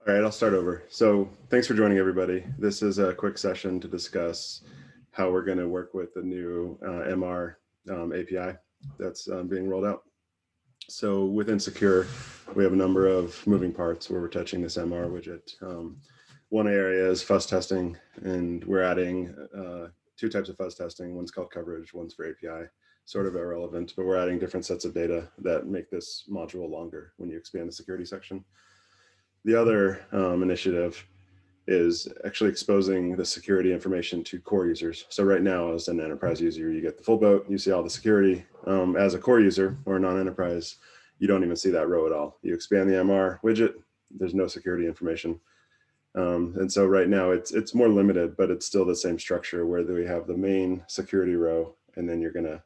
All right, I'll start over. So thanks for joining, everybody. This is a quick session to discuss how we're going to work with the new MR API that's being rolled out. So within Secure, we have a number of moving parts where we're touching this MR widget. One area is fuzz testing, and we're adding two types of fuzz testing. One's called coverage, one's for API. Sort of irrelevant, but we're adding different sets of data that make this module longer when you expand the security section. The other initiative is actually exposing the security information to core users. So right now, as an enterprise user, you get the full boat, you see all the security. As a core user or a non-enterprise, you don't even see that row at all. You expand the MR widget, there's no security information. And so right now it's more limited, but it's still the same structure where we have the main security row, and then you're gonna,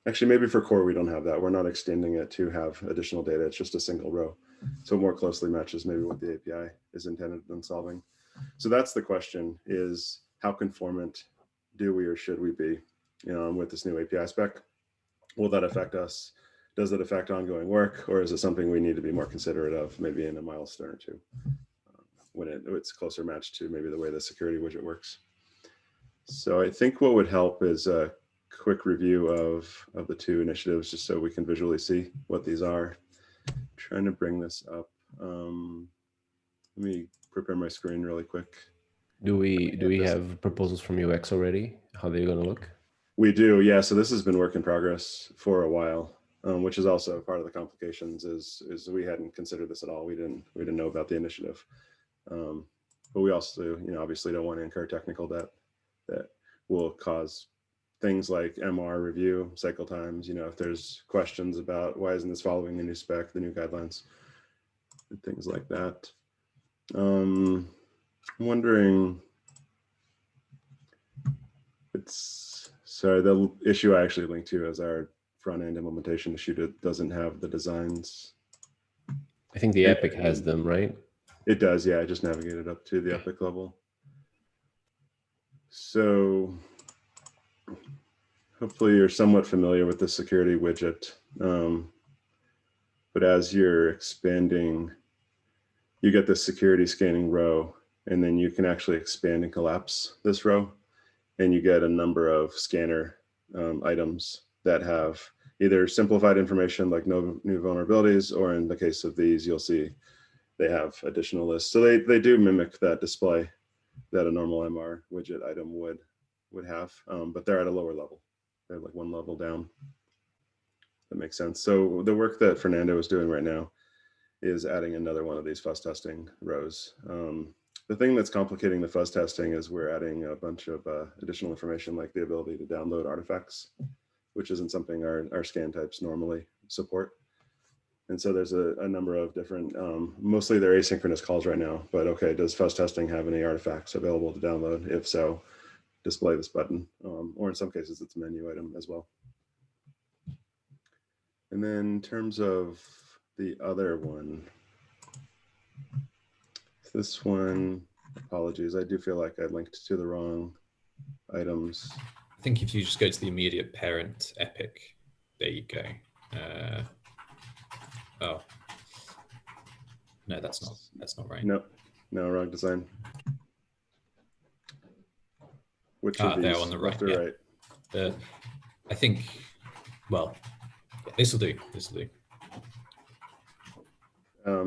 actually maybe for core, we don't have that. We're not extending it to have additional data. It's just a single row. So it more closely matches maybe what the API is intended on solving. So that's the question, is how conformant do we or should we be with this new API spec? Will that affect us? Does it affect ongoing work, or is it something we need to be more considerate of maybe in a milestone or two when it's closer matched to maybe the way the security widget works? So I think what would help is a quick review of the two initiatives, just so we can visually see what these are. I'm trying to bring this up. Let me prepare my screen really quick. Do we have proposals from UX already? How they're going to look? We do, yeah. So this has been work in progress for a while, which is also part of the complications. Is we hadn't considered this at all. We didn't know about the initiative, but we also, obviously don't want to incur technical debt that will cause things like MR review cycle times. If there's questions about why isn't this following the new spec, the new guidelines, and things like that. I'm wondering, sorry, the issue I actually linked to as our front-end implementation issue, it doesn't have the designs. I think the Epic has them, right? It does, yeah. I just navigated up to the Epic level. So hopefully you're somewhat familiar with the security widget, but as you're expanding, you get the security scanning row, and then you can actually expand and collapse this row, and you get a number of scanner items that have either simplified information like no new vulnerabilities, or in the case of these, you'll see they have additional lists. So they do mimic that display that a normal MR widget item would have, but they're at a lower level. They're like one level down. That makes sense. So the work that Fernando is doing right now is adding another one of these fuzz testing rows. The thing that's complicating the fuzz testing is we're adding a bunch of additional information, like the ability to download artifacts, which isn't something our scan types normally support. And so there's a number of different, mostly they're asynchronous calls right now, but okay, does fuzz testing have any artifacts available to download? If so, display this button, or in some cases it's a menu item as well. And then in terms of the other one, this one, apologies, I do feel like I linked to the wrong items. I think if you just go to the immediate parent Epic, there you go. Oh, no, that's not right. No, wrong design. Which of these? There on the right, left or right? I think, well, this will do.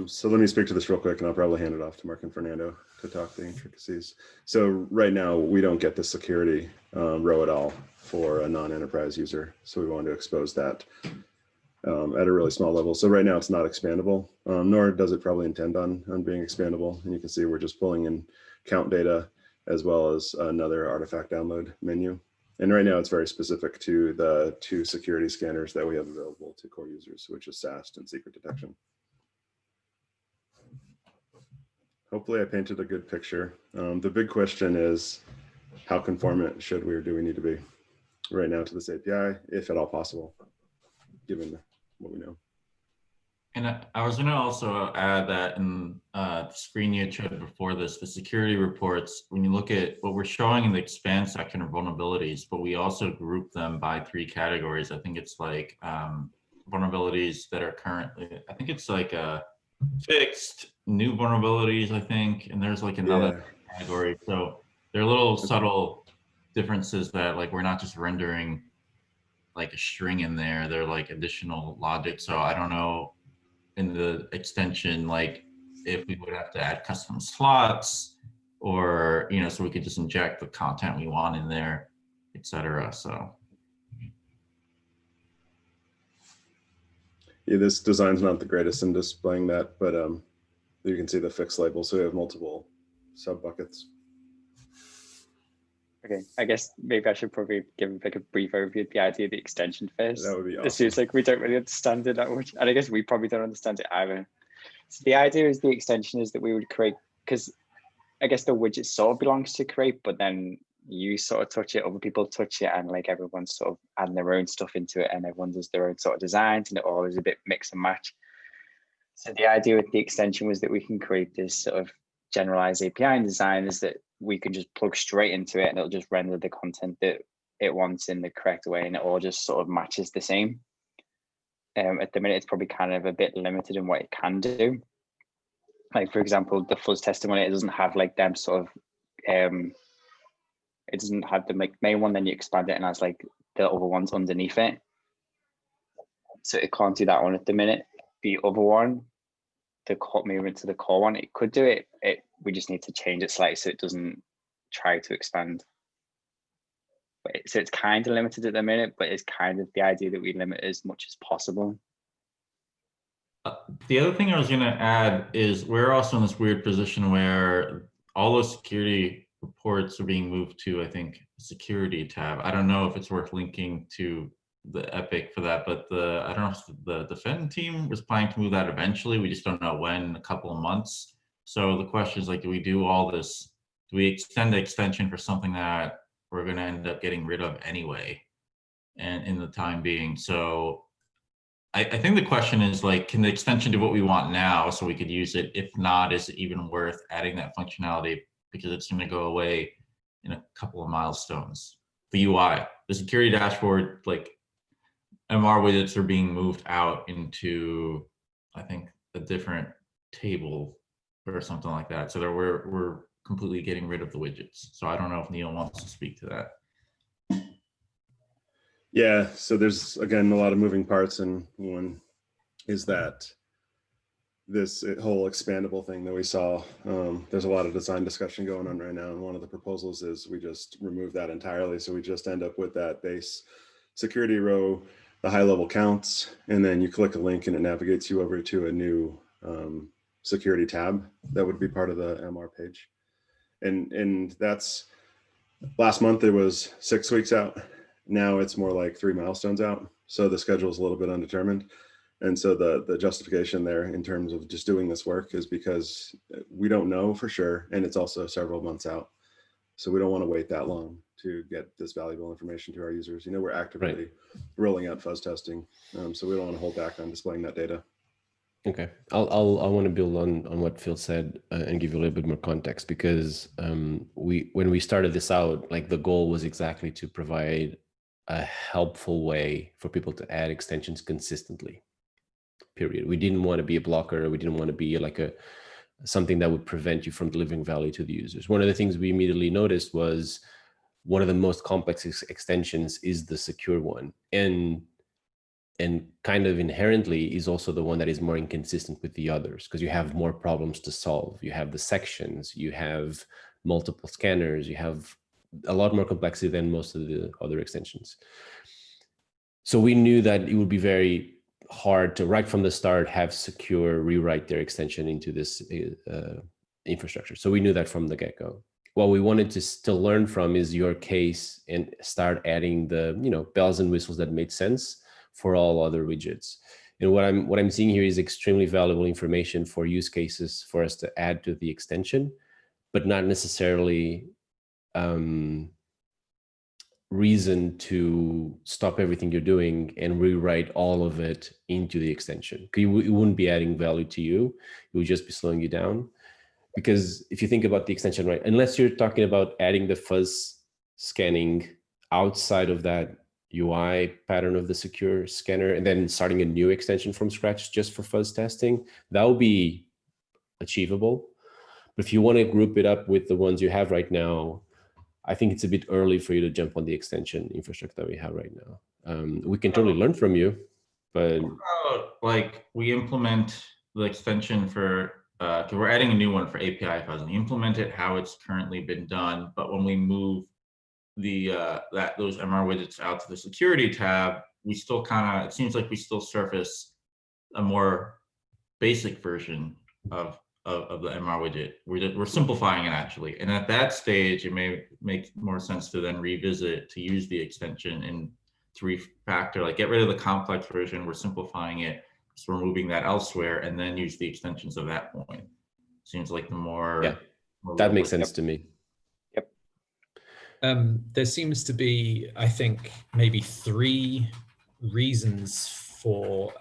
So let me speak to this real quick, and I'll probably hand it off to Mark and Fernando to talk the intricacies. So right now, we don't get the security row at all for a non-enterprise user. So we want to expose that at a really small level. So right now it's not expandable, nor does it probably intend on being expandable. And you can see we're just pulling in count data as well as another artifact download menu. And right now it's very specific to the two security scanners that we have available to core users, which is SAST and secret detection. Hopefully I painted a good picture. The big question is, how conformant should we or do we need to be right now to this API, if at all possible, given what we know? And I was going to also add that in the screen you showed before this, the security reports, when you look at what we're showing in the expand section of vulnerabilities, but we also group them by 3 categories. I think it's like vulnerabilities that are currently, I think it's like fixed, new vulnerabilities, I think, and there's like another category. So there are little subtle differences that like we're not just rendering like a string in there. They're like additional logic. So I don't know in the extension like if we would have to add custom slots or so we could just inject the content we want in there, etc. So yeah, this design's not the greatest in displaying that, but you can see the fixed label, so we have multiple sub buckets. Okay, I guess maybe I should probably give like a brief overview of the idea of the extension first. That would be awesome. It seems like we don't really understand it that much, and I guess we probably don't understand it either. So the idea is the extension is that we would create, because I guess the widget sort of belongs to create, but then you sort of touch it, other people touch it, and like everyone's sort of adding their own stuff into it, and everyone does their own sort of designs, and it all is a bit mix and match. So the idea with the extension was that we can create this sort of generalized API and design is that we can just plug straight into it and it'll just render the content that it wants in the correct way, and it all just sort of matches the same. At the minute, it's probably kind of a bit limited in what it can do. Like, for example, the fuzz testing one, it doesn't have like them sort of, it doesn't have the main one, then you expand it and has like the other ones underneath it. So it can't do that one at the minute. The other one, the movement to the core one, it could do it. We just need to change it slightly so it doesn't try to expand. So it's kind of limited at the minute, but it's kind of the idea that we limit as much as possible. The other thing I was going to add is we're also in this weird position where all those security reports are being moved to, I think, security tab. I don't know if it's worth linking to the Epic for that, but I don't know if the defend team was planning to move that eventually. We just don't know when, a couple of months. So the question is like, do we do all this? Do we extend the extension for something that we're going to end up getting rid of anyway, and in the time being? So I think the question is like, can the extension do what we want now so we could use it? If not, is it even worth adding that functionality because it's going to go away in a couple of milestones? The UI, the security dashboard, like MR widgets are being moved out into, I think, a different table or something like that. So we're completely getting rid of the widgets. So I don't know if Neil wants to speak to that. Yeah, so there's, again, a lot of moving parts, and one is that this whole expandable thing that we saw, there's a lot of design discussion going on right now, and one of the proposals is we just remove that entirely. So we just end up with that base security row, the high level counts, and then you click a link and it navigates you over to a new security tab that would be part of the MR page. And that's, last month it was 6 weeks out. Now it's more like 3 milestones out. So the schedule is a little bit undetermined. And so the justification there in terms of just doing this work is because we don't know for sure. And it's also several months out. So we don't want to wait that long to get this valuable information to our users. We're actively rolling out fuzz testing. So we don't want to hold back on displaying that data. Okay, I want to build on what Phil said and give you a little bit more context, because when we started this out, like the goal was exactly to provide a helpful way for people to add extensions consistently, period. We didn't want to be a blocker. We didn't want to be like something that would prevent you from delivering value to the users. One of the things we immediately noticed was one of the most complex extensions is the secure one. And kind of inherently is also the one that is more inconsistent with the others, because you have more problems to solve. You have the sections, you have multiple scanners, you have a lot more complexity than most of the other extensions. So we knew that it would be very hard to, right from the start, have secure rewrite their extension into this infrastructure. So we knew that from the get-go. What we wanted to still learn from is your case and start adding the bells and whistles that made sense for all other widgets. And what I'm seeing here is extremely valuable information for use cases for us to add to the extension, but not necessarily reason to stop everything you're doing and rewrite all of it into the extension. It wouldn't be adding value to you. It would just be slowing you down. Because if you think about the extension, right, unless you're talking about adding the fuzz scanning outside of that UI pattern of the secure scanner and then starting a new extension from scratch just for fuzz testing, that would be achievable. But if you want to group it up with the ones you have right now, I think it's a bit early for you to jump on the extension infrastructure that we have right now. We can totally learn from you, but like we implement the extension for, because we're adding a new one for API fuzz, and we implement it how it's currently been done. But when we move the those MR widgets out to the security tab, we still kind of, it seems like we still surface a more basic version of the MR widget. We're simplifying it actually, and at that stage, it may make more sense to then revisit to use the extension and to refactor, like get rid of the complex version. We're simplifying it, so we're moving that elsewhere, and then use the extensions of that point. Seems like the more that makes sense to me. There seems to be, I think, maybe 3 reasons for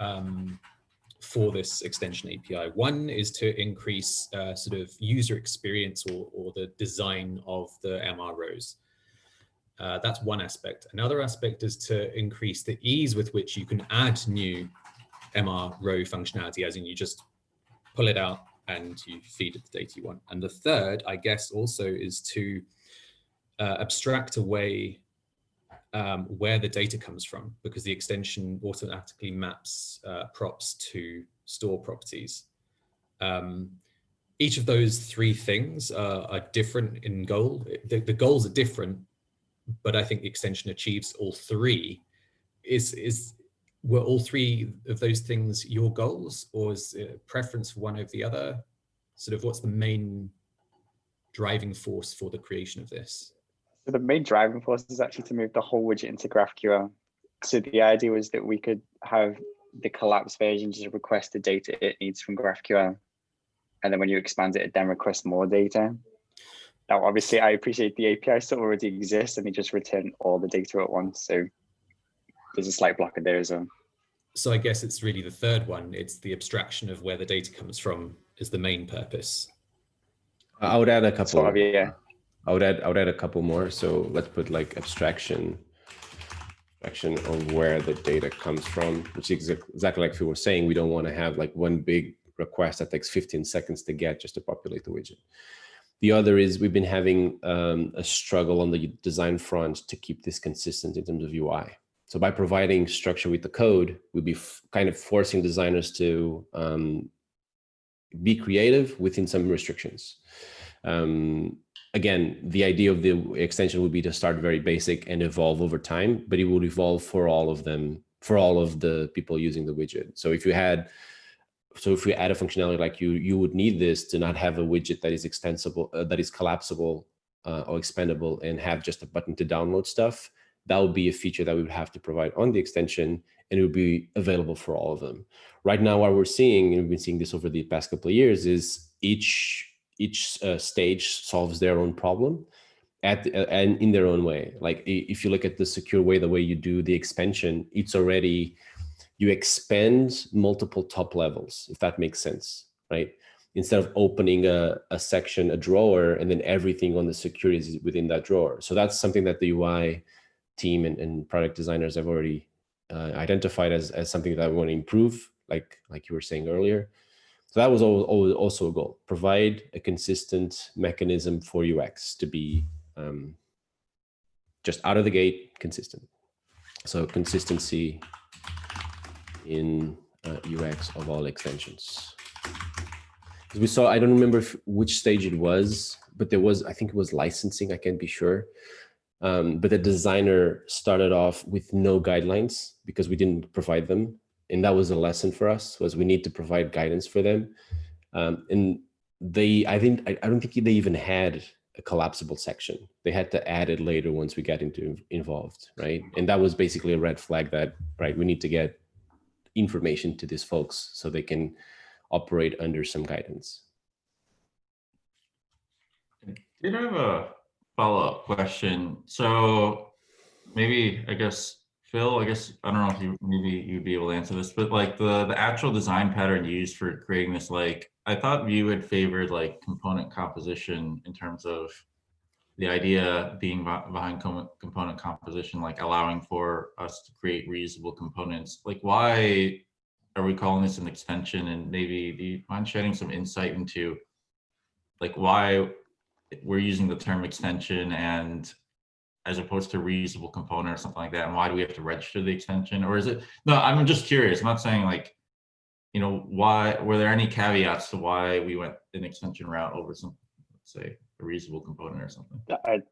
this extension API. One is to increase sort of user experience or the design of the MR rows. That's one aspect. Another aspect is to increase the ease with which you can add new MR row functionality, as in you just pull it out and you feed it the data you want. And the third, I guess, also is to abstract away where the data comes from, because the extension automatically maps props to store properties. Each of those 3 things are different in goal. The goals are different, but I think the extension achieves all 3. Were all 3 of those things your goals, or is it a preference for one over the other? Sort of what's the main driving force for the creation of this? So the main driving force is actually to move the whole widget into GraphQL. So the idea was that we could have the collapsed version just request the data it needs from GraphQL. And then when you expand it then requests more data. Now, obviously, I appreciate the API still already exists and they just return all the data at once. So there's a slight blocker there as well. So I guess it's really the third one. It's the abstraction of where the data comes from is the main purpose. I would add a couple. Sort of, yeah. I would add a couple more. So let's put like abstraction of where the data comes from, which is exactly like Phil was saying. We don't want to have like one big request that takes 15 seconds to get just to populate the widget. The other is we've been having a struggle on the design front to keep this consistent in terms of UI. So by providing structure with the code, we'll be kind of forcing designers to be creative within some restrictions. Again, the idea of the extension would be to start very basic and evolve over time, but it will evolve for all of them, for all of the people using the widget. So if you add a functionality like you would need this to not have a widget that is extensible, that is collapsible or expandable, and have just a button to download stuff. That would be a feature that we would have to provide on the extension, and it would be available for all of them. Right now, what we're seeing, and we've been seeing this over the past couple of years, is each stage solves their own problem and in their own way. Like if you look at the secure way, the way you do the expansion, it's already, you expand multiple top levels, if that makes sense, right? Instead of opening a section, a drawer, and then everything on the security is within that drawer. So that's something that the UI team and product designers have already identified as something that we want to improve, like you were saying earlier. So that was also a goal: provide a consistent mechanism for UX to be just out of the gate consistent. So consistency in UX of all extensions. We saw, I don't remember which stage it was, but there was, I think it was licensing, I can't be sure. But the designer started off with no guidelines because we didn't provide them. And that was a lesson for us, was we need to provide guidance for them. And I don't think they even had a collapsible section. They had to add it later once we got involved, right? And that was basically a red flag that, right, we need to get information to these folks so they can operate under some guidance. Did I have a follow-up question? So maybe, I guess, Phil, I don't know if maybe you'd be able to answer this, but like the actual design pattern used for creating this, like I thought you had favored like component composition in terms of the idea being behind component composition, like allowing for us to create reusable components. Like, why are we calling this an extension? And maybe do you mind shedding some insight into like why we're using the term extension and as opposed to reusable component or something like that? And why do we have to register the extension? Or is it, no, I'm just curious. I'm not saying like, you know, why, were there any caveats to why we went an extension route over some, let's say, a reusable component or something?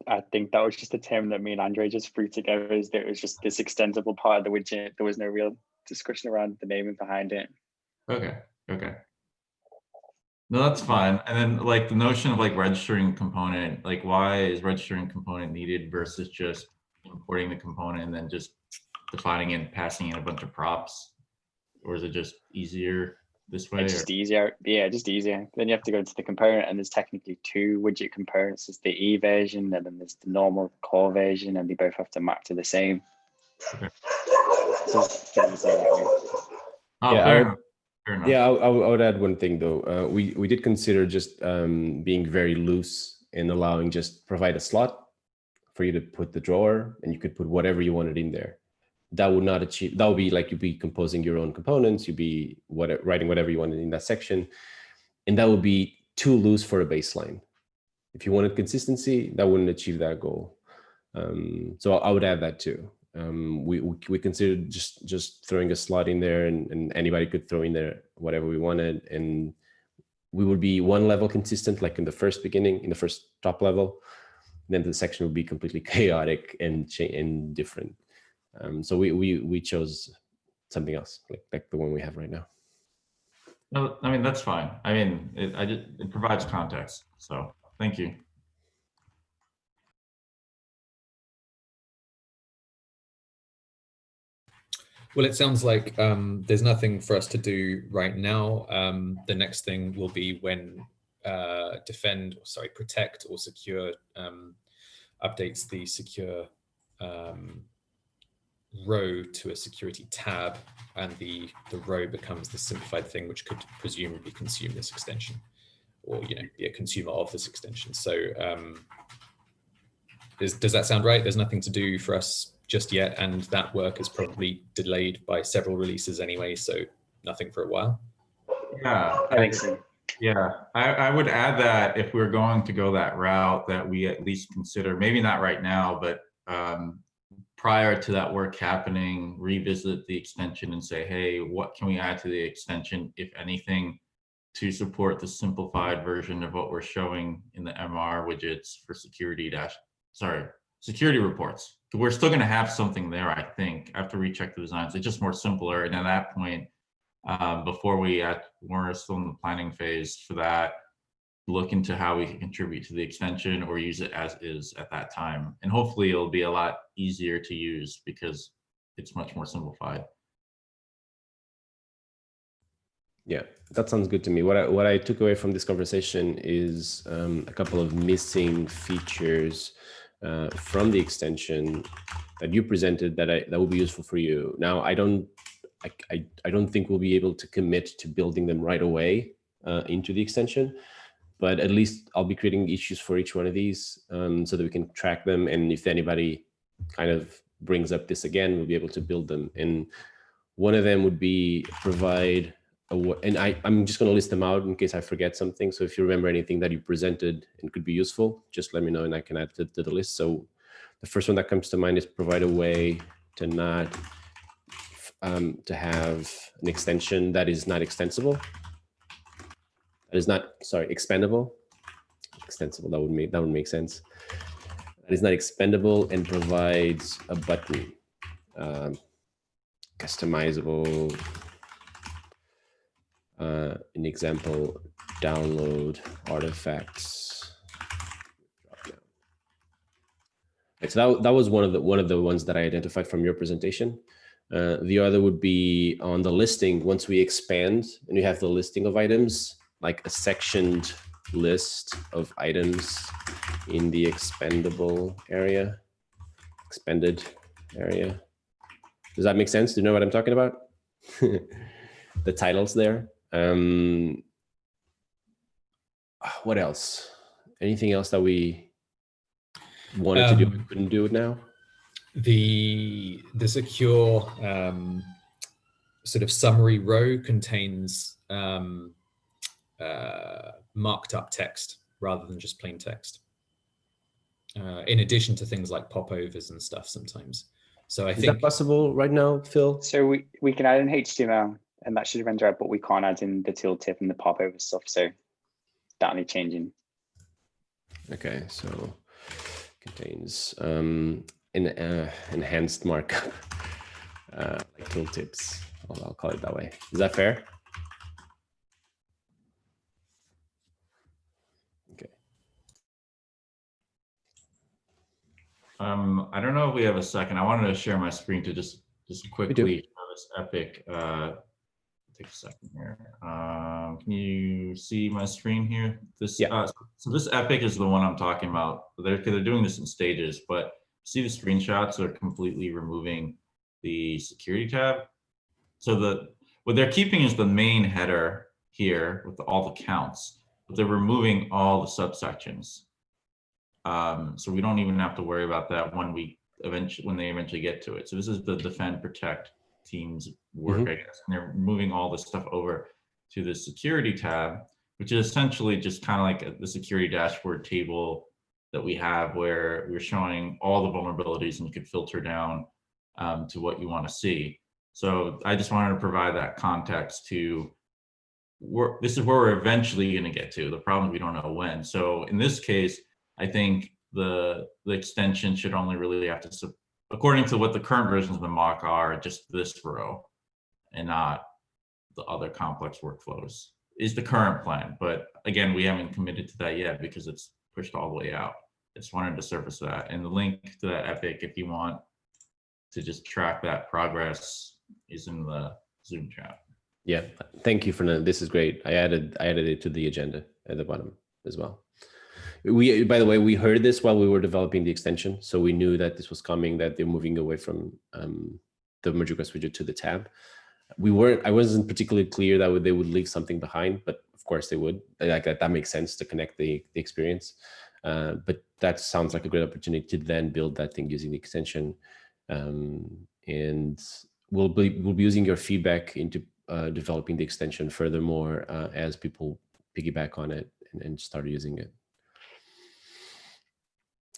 I think that was just a term that me and Andre just threw together, is that it was just this extendable part of the widget. There was no real discussion around the naming behind it. Okay, okay. No, that's fine. And then like the notion of like registering component, like why is registering component needed versus just importing the component and then just defining it and passing in a bunch of props? Or is it just easier this way? It's just easier. Yeah, just easier. Then you have to go into the component, and there's technically 2 widget components. There's the E version, and then there's the normal core version, and they both have to map to the same. Okay. So it's easier that way. Oh, Yeah, fair enough. Fair enough. Yeah, I would add one thing though. We did consider just being very loose and allowing just provide a slot for you to put the drawer, and you could put whatever you wanted in there. That would not achieve. That would be like you'd be composing your own components. You'd be writing whatever you wanted in that section, and that would be too loose for a baseline. If you wanted consistency, that wouldn't achieve that goal. So I would add that too. We considered just throwing a slot in there, and anybody could throw in there whatever we wanted, and we would be one level consistent, like in the first beginning, in the first top level. Then the section would be completely chaotic and different. So we chose something else, like the one we have right now. No, I mean, that's fine. I mean, it provides context. So thank you. Well, it sounds like there's nothing for us to do right now. The next thing will be when protect or secure updates the secure row to a security tab, and the row becomes the simplified thing, which could presumably consume this extension, or be a consumer of this extension. So does that sound right? There's nothing to do for us just yet, and that work is probably delayed by several releases anyway, so nothing for a while. Yeah, I think so. Yeah, I would add that if we're going to go that route, that we at least consider, maybe not right now, but prior to that work happening, revisit the extension and say, hey, what can we add to the extension, if anything, to support the simplified version of what we're showing in the MR widgets for security reports. We're still going to have something there, I think, after we check the designs. It's just more simpler. And at that point, before we're still in the planning phase for that, look into how we can contribute to the extension or use it as is at that time. And hopefully it'll be a lot easier to use because it's much more simplified. Yeah, that sounds good to me. What I took away from this conversation is a couple of missing features from the extension that you presented that will be useful for you. Now, I don't think we'll be able to commit to building them right away into the extension, but at least I'll be creating issues for each one of these so that we can track them. And if anybody kind of brings up this again, we'll be able to build them. And one of them would be provide and I'm just going to list them out in case I forget something. So if you remember anything that you presented and could be useful, just let me know and I can add it to the list. So the first one that comes to mind is provide a way to not to have an extension that is not extensible. That is not, sorry, expandable. Extensible, that would make sense. That is not expandable and provides a button, customizable. An example, download artifacts. Right, so that was one of the ones that I identified from your presentation. The other would be on the listing. Once we expand and you have the listing of items, like a sectioned list of items in the expanded area. Does that make sense? Do you know what I'm talking about? The titles there. What else? Anything else that we wanted to do it, couldn't do it now? The secure sort of summary row contains marked up text rather than just plain text. In addition to things like popovers and stuff sometimes. So I think— Is that possible right now, Phil? So we can add in HTML and that should render out, but we can't add in the tooltip and the popover stuff. So that need changing. Okay, so contains enhanced markup, like tooltips. I'll call it that way. Is that fair? Okay. I don't know if we have a second. I wanted to share my screen to just quickly show this epic. Take a second here. Can you see my screen here? This, yeah. So this epic is the one I'm talking about. They're doing this in stages, but see the screenshots are completely removing the security tab. So what they're keeping is the main header here with all the counts, but they're removing all the subsections. So we don't even have to worry about that when they eventually get to it. So this is the defend protect team's work, I guess, and they're moving all this stuff over to the security tab, which is essentially just kind of like the security dashboard table that we have, where we're showing all the vulnerabilities and you could filter down to what you want to see. So I just wanted to provide that context to this is where we're eventually going to get to. The problem is we don't know when. So in this case, I think the extension should only really have to, according to what the current versions of the mock are, just this row and not the other complex workflows is the current plan. But again, we haven't committed to that yet because it's pushed all the way out. I just wanted to surface that. And the link to that epic, if you want to just track that progress, is in the Zoom chat. Yeah, thank you for that. This is great. I added it to the agenda at the bottom as well. By the way, we heard this while we were developing the extension, so we knew that this was coming, that they're moving away from the merge request widget to the tab. I wasn't particularly clear that they would leave something behind, but of course they would. Like that makes sense to connect the experience. But that sounds like a great opportunity to then build that thing using the extension. And we'll be using your feedback into developing the extension furthermore as people piggyback on it and start using it.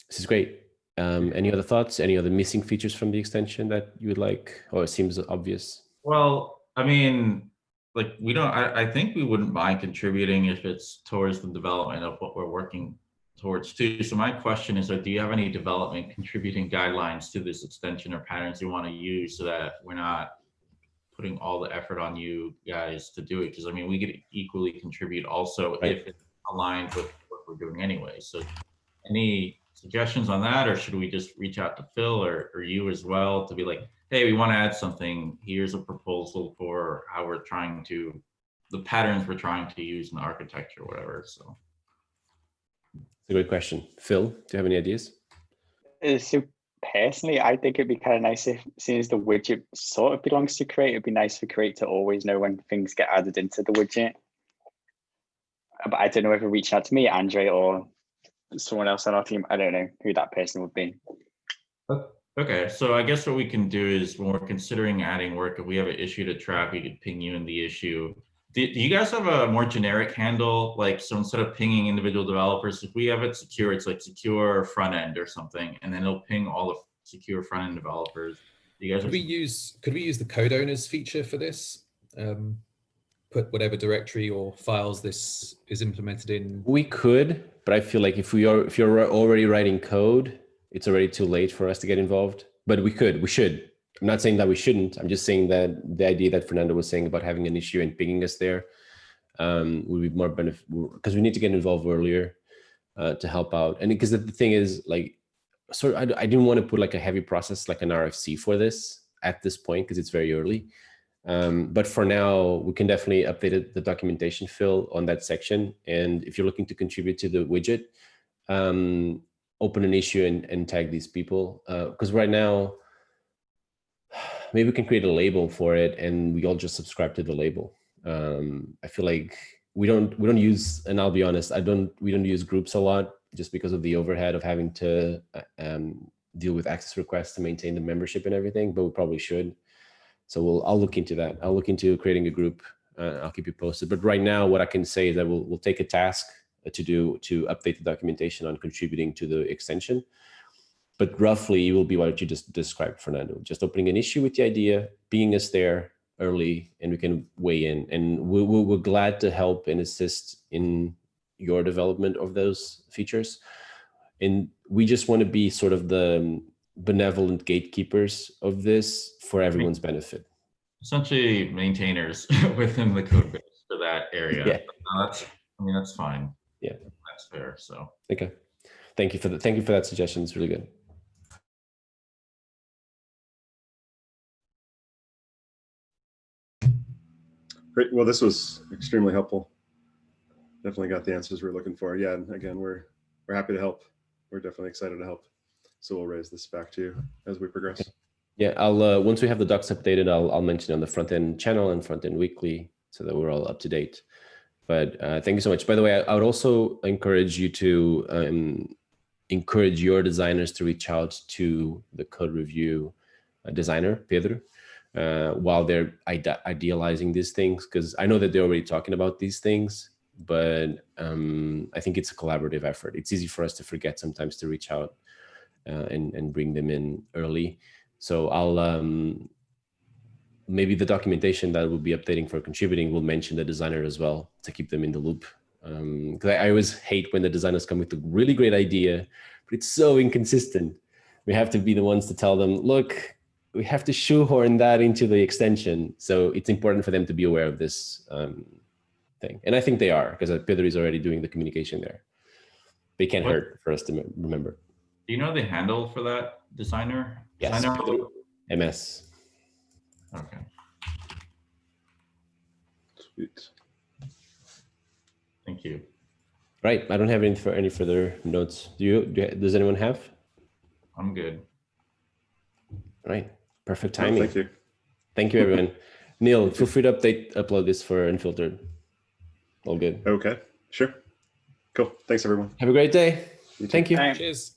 This is great. Any other thoughts? Any other missing features from the extension that you would like, or it seems obvious? Well, I mean, like I think we wouldn't mind contributing if it's towards the development of what we're working towards too. So my question is, do you have any development contributing guidelines to this extension or patterns you want to use so that we're not putting all the effort on you guys to do it? Because I mean, we could equally contribute also if it's aligned with what we're doing anyway. So any suggestions on that, or should we just reach out to Phil or you as well to be like, hey, we want to add something, here's a proposal for how we're trying to, the patterns we're trying to use in the architecture or whatever. So it's a great question. Phil, do you have any ideas? So personally, I think it'd be kind of nice if, seeing as the widget sort of belongs to Create, it'd be nice for Create to always know when things get added into the widget. But I don't know if you're reaching out to me, Andre, or someone else on our team. I don't know who that person would be. Okay, so I guess what we can do is when we're considering adding work, if we have an issue to track, we could ping you in the issue. Do you guys have a more generic handle? Like, so instead of pinging individual developers, if we have it secure, it's like secure front end or something, and then it'll ping all the secure front end developers. You guys could we use the code owners feature for this? Put whatever directory or files this is implemented in. We could, but I feel like if you're already writing code, it's already too late for us to get involved. But we should. I'm not saying that we shouldn't. I'm just saying that the idea that Fernando was saying about having an issue and pinging us there would be more benefit, because we need to get involved earlier to help out. And because the thing is, like, so I didn't want to put like a heavy process, like an RFC for this at this point, because it's very early. But for now, we can definitely update the documentation, Phil, on that section. And if you're looking to contribute to the widget, open an issue and tag these people. Because right now, maybe we can create a label for it and we all just subscribe to the label. I feel like we don't use, and I'll be honest, we don't use groups a lot just because of the overhead of having to deal with access requests to maintain the membership and everything, but we probably should. So I'll look into that. I'll look into creating a group. I'll keep you posted. But right now, what I can say is that we'll take a task to update the documentation on contributing to the extension. But roughly, it will be what you just described, Fernando. Just opening an issue with the idea, being us there early, and we can weigh in. And we're glad to help and assist in your development of those features. And we just want to be sort of the benevolent gatekeepers of this for everyone's benefit. Essentially, maintainers within the code base for that area. Yeah. That's fine. Yeah, that's fair. So okay, thank you for that. Thank you for that suggestion. It's really good. Great. Well, this was extremely helpful. Definitely got the answers we're looking for. Yeah, and again, we're happy to help. We're definitely excited to help. So we'll raise this back to you as we progress. Okay. Yeah, I'll once we have the docs updated, I'll mention it on the front end channel and front end weekly so that we're all up to date. But thank you so much. By the way, I would also encourage you to encourage your designers to reach out to the code review designer, Pedro, while they're idealizing these things, because I know that they're already talking about these things, but I think it's a collaborative effort. It's easy for us to forget sometimes to reach out and bring them in early. So I'll maybe the documentation that we'll be updating for contributing will mention the designer as well to keep them in the loop. Because I always hate when the designers come with a really great idea, but it's so inconsistent. We have to be the ones to tell them, look, we have to shoehorn that into the extension. So it's important for them to be aware of this thing. And I think they are, because Pedro is already doing the communication there. They can't hurt for us to remember. Do you know the handle for that designer? Yes, Pedro, MS. Okay. Sweet. Thank you. Right. I don't have any further notes. Does anyone have? I'm good. All right. Perfect timing. Thank you. Thank you, everyone. Neil, feel free to upload this for Unfiltered. All good. Okay. Sure. Cool. Thanks, everyone. Have a great day. You too. Thank you. Thanks. Cheers.